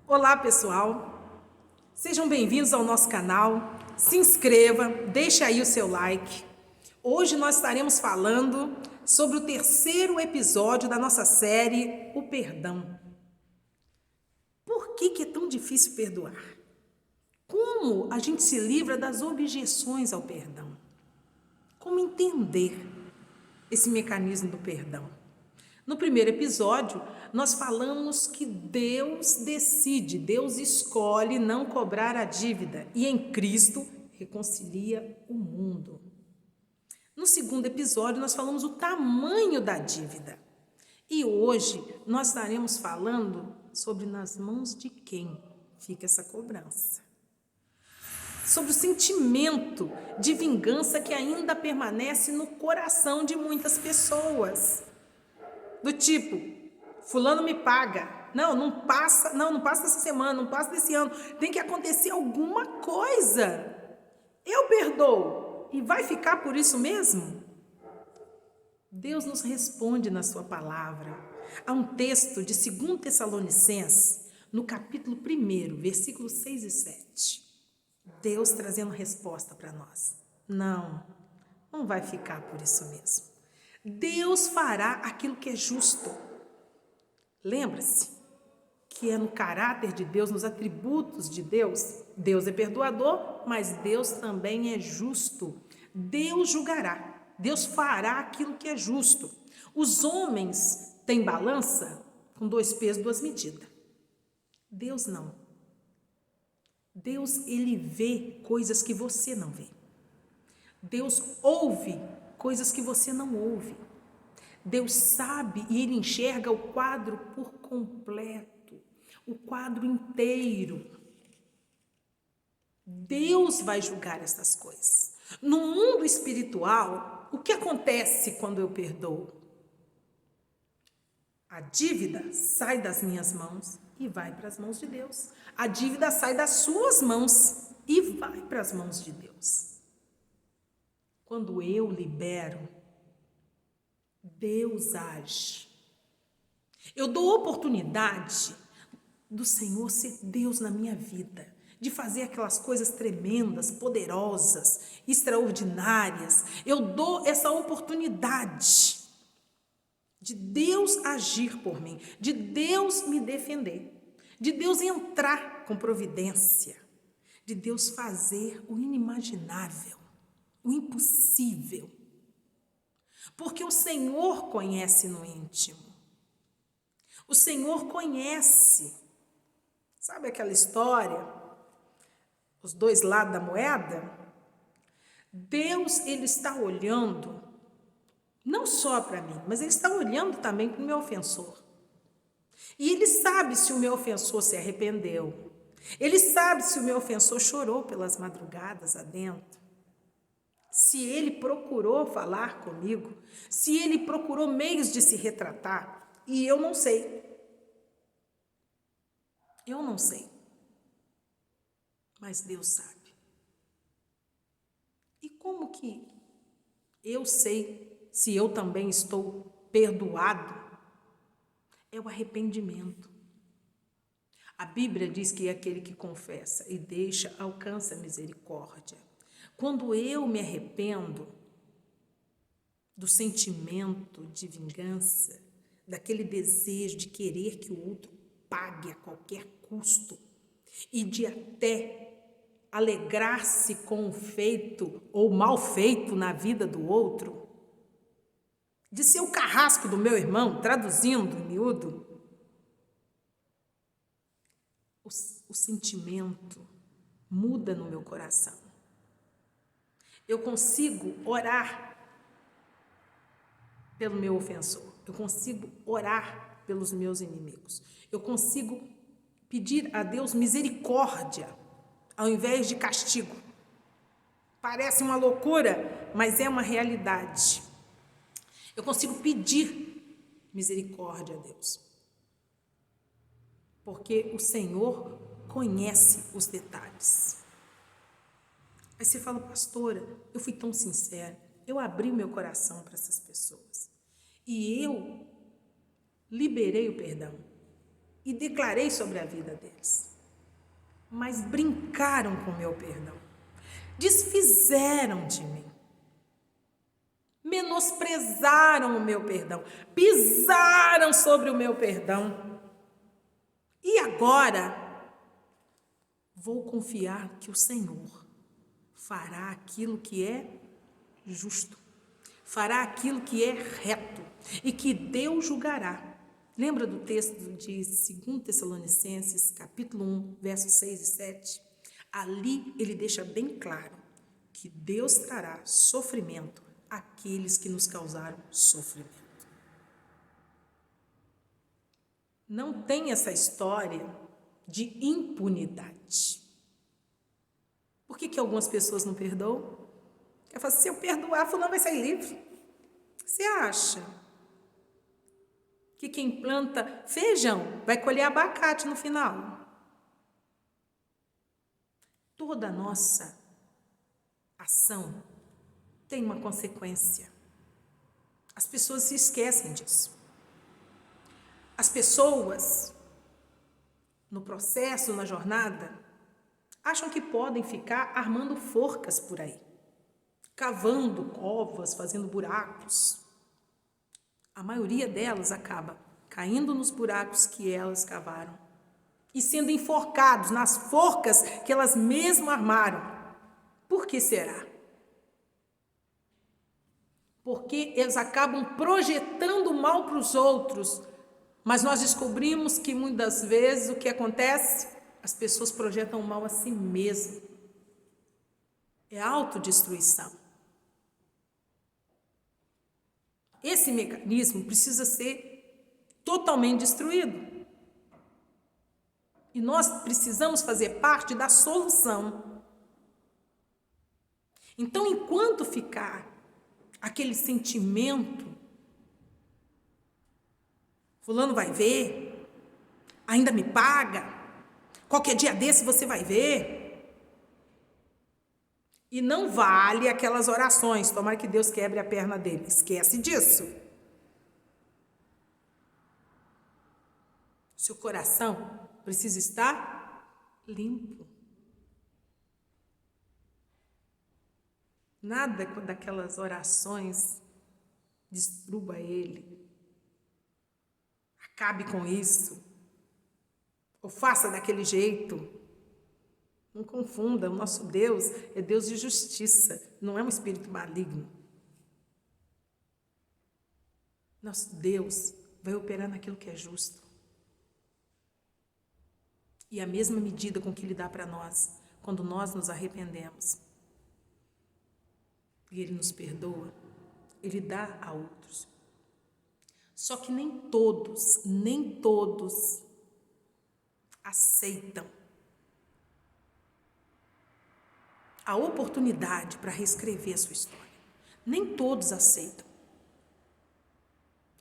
Olá, pessoal. Sejam bem-vindos ao nosso canal. Se inscreva, deixe aí o seu like. Hoje nós estaremos falando sobre o terceiro episódio da nossa série, o perdão. Por que é tão difícil perdoar? Como a gente se livra das objeções ao perdão? Como entender esse mecanismo do perdão? No primeiro episódio, nós falamos que Deus decide, Deus escolhe não cobrar a dívida e em Cristo reconcilia o mundo. No segundo episódio, nós falamos o tamanho da dívida. E hoje nós estaremos falando sobre nas mãos de quem fica essa cobrança. Sobre o sentimento de vingança que ainda permanece no coração de muitas pessoas. Do tipo, fulano me paga. Não passa essa semana, não passa desse ano. Tem que acontecer alguma coisa. Eu perdoo. E vai ficar por isso mesmo? Deus nos responde na sua palavra. Há um texto de 2 Tessalonicenses, no capítulo 1, versículos 6 e 7. Deus trazendo resposta para nós. Não vai ficar por isso mesmo. Deus fará aquilo que é justo. Lembra-se que é no caráter de Deus, nos atributos de Deus. Deus é perdoador, mas Deus também é justo. Deus julgará. Deus fará aquilo que é justo. Os homens têm balança com 2 pesos, 2 medidas. Deus não. Deus, ele vê coisas que você não vê. Deus ouve coisas que você não ouve. Deus sabe e ele enxerga o quadro por completo, o quadro inteiro. Deus vai julgar essas coisas. No mundo espiritual, o que acontece quando eu perdoo? A dívida sai das minhas mãos e vai para as mãos de Deus. A dívida sai das suas mãos e vai para as mãos de Deus. Quando eu libero, Deus age. Eu dou oportunidade do Senhor ser Deus na minha vida, de fazer aquelas coisas tremendas, poderosas, extraordinárias. Eu dou essa oportunidade de Deus agir por mim, de Deus me defender, de Deus entrar com providência, de Deus fazer o inimaginável, o impossível. Porque o Senhor conhece no íntimo. O Senhor conhece. Sabe aquela história? Os 2 lados da moeda? Deus, ele está olhando, não só para mim, mas ele está olhando também para o meu ofensor. E ele sabe se o meu ofensor se arrependeu. Ele sabe se o meu ofensor chorou pelas madrugadas adentro. Se ele procurou falar comigo, se ele procurou meios de se retratar, e eu não sei. Eu não sei. Mas Deus sabe. E como que eu sei se eu também estou perdoado? É o arrependimento. A Bíblia diz que aquele que confessa e deixa alcança a misericórdia. Quando eu me arrependo do sentimento de vingança, daquele desejo de querer que o outro pague a qualquer custo e de até alegrar-se com o feito ou mal feito na vida do outro, de ser o carrasco do meu irmão, traduzindo em miúdo, o sentimento muda no meu coração. Eu consigo orar pelo meu ofensor. Eu consigo orar pelos meus inimigos. Eu consigo pedir a Deus misericórdia ao invés de castigo. Parece uma loucura, mas é uma realidade. Eu consigo pedir misericórdia a Deus. Porque o Senhor conhece os detalhes. Aí você fala, pastora, eu fui tão sincera, eu abri meu coração para essas pessoas e eu liberei o perdão. e declarei sobre a vida deles. Mas brincaram com o meu perdão, desfizeram de mim, menosprezaram o meu perdão, pisaram sobre o meu perdão. E agora vou confiar que o Senhor fará aquilo que é justo, fará aquilo que é reto e que Deus julgará. Lembra do texto de 2 Tessalonicenses, capítulo 1, versos 6 e 7? Ali ele deixa bem claro que Deus trará sofrimento àqueles que nos causaram sofrimento. Não tem essa história de impunidade. Por que algumas pessoas não perdoam? Ela fala, se eu perdoar, fulano vai sair livre. Você acha que quem planta feijão vai colher abacate no final? Toda nossa ação tem uma consequência. As pessoas se esquecem disso. As pessoas, no processo, na jornada, acham que podem ficar armando forcas por aí, cavando covas, fazendo buracos. A maioria delas acaba caindo nos buracos que elas cavaram e sendo enforcados nas forcas que elas mesmas armaram. Por que será? Porque eles acabam projetando o mal para os outros, mas nós descobrimos que muitas vezes o que acontece? As pessoas projetam o mal a si mesmas. É autodestruição. Esse mecanismo precisa ser totalmente destruído. E nós precisamos fazer parte da solução. Então, enquanto ficar aquele sentimento, fulano vai ver, ainda me paga, qualquer dia desse você vai ver. E não vale aquelas orações, tomara que Deus quebre a perna dele. Esquece disso. Seu coração precisa estar limpo. Nada daquelas orações destrua ele. Acabe com isso. Ou faça daquele jeito. Não confunda, o nosso Deus é Deus de justiça, não é um espírito maligno. Nosso Deus vai operar naquilo que é justo. E a mesma medida com que Ele dá para nós, quando nós nos arrependemos, e Ele nos perdoa, Ele dá a outros. Só que nem todos aceitam a oportunidade para reescrever a sua história. Nem todos aceitam.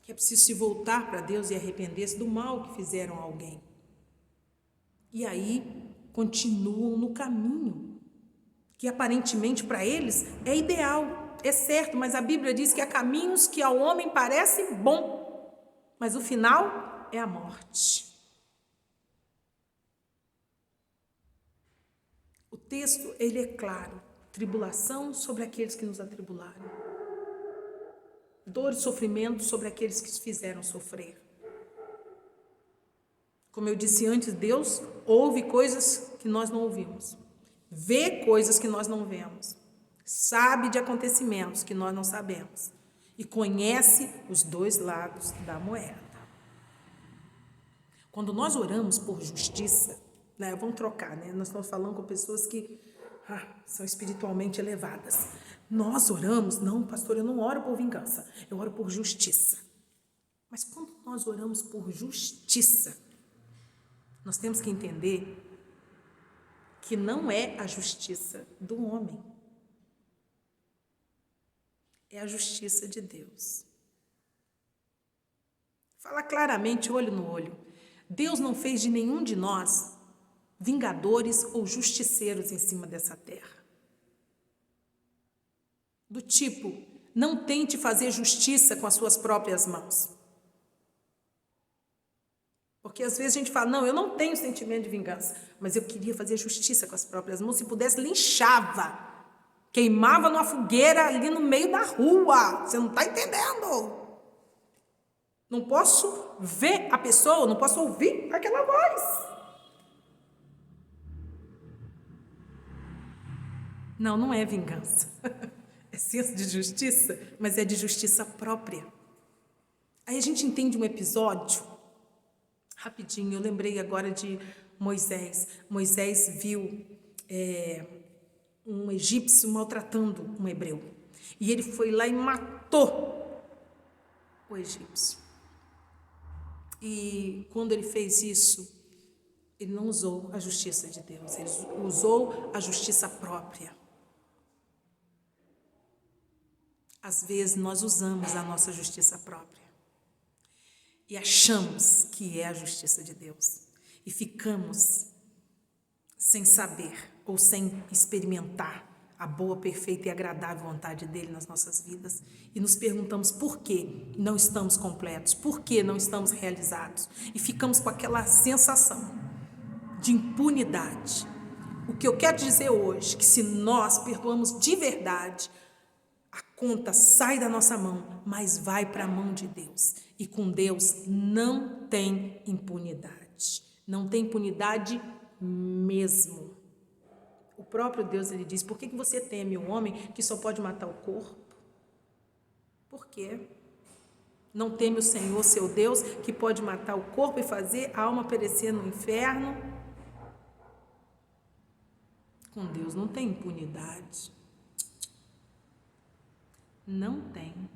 Que é preciso se voltar para Deus e arrepender-se do mal que fizeram a alguém. E aí continuam no caminho que aparentemente para eles é ideal, é certo, mas a Bíblia diz que há caminhos que ao homem parecem bom, mas o final é a morte. O texto, ele é claro, tribulação sobre aqueles que nos atribularam, dor e sofrimento sobre aqueles que nos fizeram sofrer. Como eu disse antes, Deus ouve coisas que nós não ouvimos, vê coisas que nós não vemos, sabe de acontecimentos que nós não sabemos e conhece os dois lados da moeda. Quando nós oramos por justiça, vamos trocar, nós estamos falando com pessoas que são espiritualmente elevadas. Nós oramos, não, pastor, eu não oro por vingança, eu oro por justiça. Mas quando nós oramos por justiça, nós temos que entender que não é a justiça do homem, é a justiça de Deus. Fala claramente, olho no olho. Deus não fez de nenhum de nós vingadores ou justiceiros em cima dessa terra. Do tipo, não tente fazer justiça com as suas próprias mãos. Porque às vezes a gente fala, não, eu não tenho sentimento de vingança, mas eu queria fazer justiça com as próprias mãos. Se pudesse, linchava. Queimava numa fogueira ali no meio da rua. Você não está entendendo. Não posso ver a pessoa, não posso ouvir aquela voz. Não, não é vingança. É senso de justiça, mas é de justiça própria. Aí a gente entende um episódio, rapidinho, eu lembrei agora de Moisés. Moisés viu um egípcio maltratando um hebreu. E ele foi lá e matou o egípcio. E quando ele fez isso, ele não usou a justiça de Deus, ele usou a justiça própria. Às vezes nós usamos a nossa justiça própria e achamos que é a justiça de Deus e ficamos sem saber ou sem experimentar a boa, perfeita e agradável vontade dele nas nossas vidas e nos perguntamos por que não estamos completos, por que não estamos realizados e ficamos com aquela sensação de impunidade. O que eu quero dizer hoje é que se nós perdoamos de verdade, a conta sai da nossa mão, mas vai para a mão de Deus. E com Deus não tem impunidade. Não tem impunidade mesmo. O próprio Deus, ele diz, por que você teme um homem que só pode matar o corpo? Por quê? Não teme o Senhor, seu Deus, que pode matar o corpo e fazer a alma perecer no inferno? Com Deus não tem impunidade. Não tem.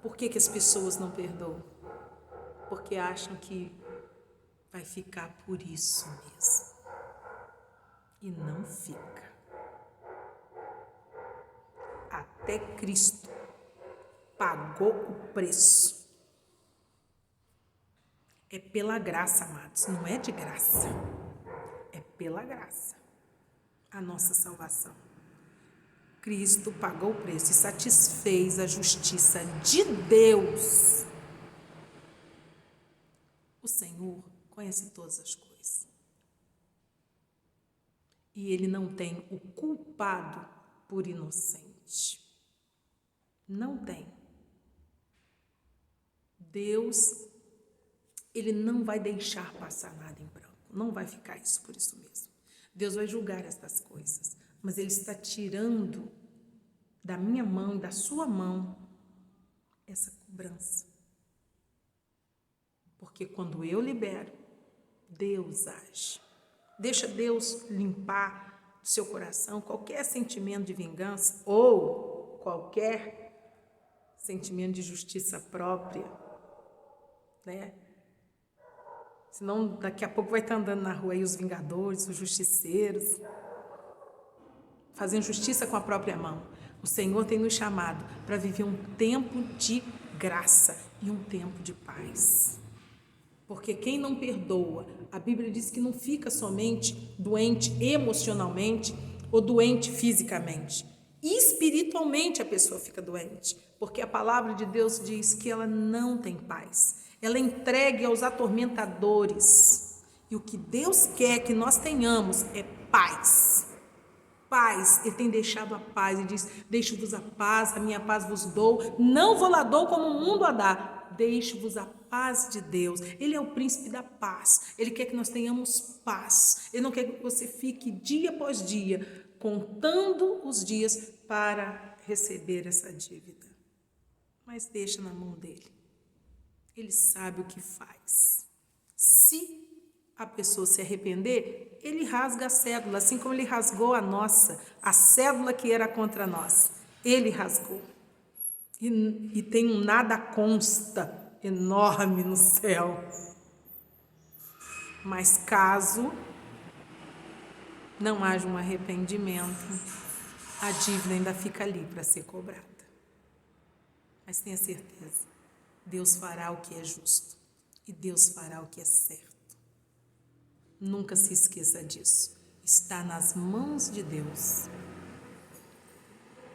Por que as pessoas não perdoam? Porque acham que vai ficar por isso mesmo. E não fica. Até Cristo pagou o preço. É pela graça, amados, não é de graça. É pela graça. A nossa salvação. Cristo pagou o preço e satisfez a justiça de Deus. O Senhor conhece todas as coisas. E Ele não tem o culpado por inocente. Não tem. Deus, Ele não vai deixar passar nada em branco. Não vai ficar isso por isso mesmo. Deus vai julgar estas coisas. Mas Ele está tirando da minha mão e da sua mão essa cobrança. Porque quando eu libero, Deus age. Deixa Deus limpar do seu coração qualquer sentimento de vingança ou qualquer sentimento de justiça própria, né? Senão daqui a pouco vai estar andando na rua aí os vingadores, os justiceiros, fazendo justiça com a própria mão. O Senhor tem nos chamado para viver um tempo de graça e um tempo de paz. Porque quem não perdoa, a Bíblia diz que não fica somente doente emocionalmente ou doente fisicamente. Espiritualmente a pessoa fica doente, porque a palavra de Deus diz que ela não tem paz. Ela é entregue aos atormentadores. E o que Deus quer que nós tenhamos é paz. Paz, Ele tem deixado a paz, Ele diz, deixo-vos a paz, a minha paz vos dou, não vou lá dou como o mundo a dá, deixo-vos a paz de Deus. Ele é o príncipe da paz, Ele quer que nós tenhamos paz, Ele não quer que você fique dia após dia, contando os dias para receber essa dívida, mas deixa na mão dEle, Ele sabe o que faz. Se a pessoa se arrepender, Ele rasga a cédula, assim como Ele rasgou a nossa, a cédula que era contra nós. Ele rasgou. E tem um nada consta enorme no céu. Mas caso não haja um arrependimento, a dívida ainda fica ali para ser cobrada. Mas tenha certeza, Deus fará o que é justo e Deus fará o que é certo. Nunca se esqueça disso. Está nas mãos de Deus.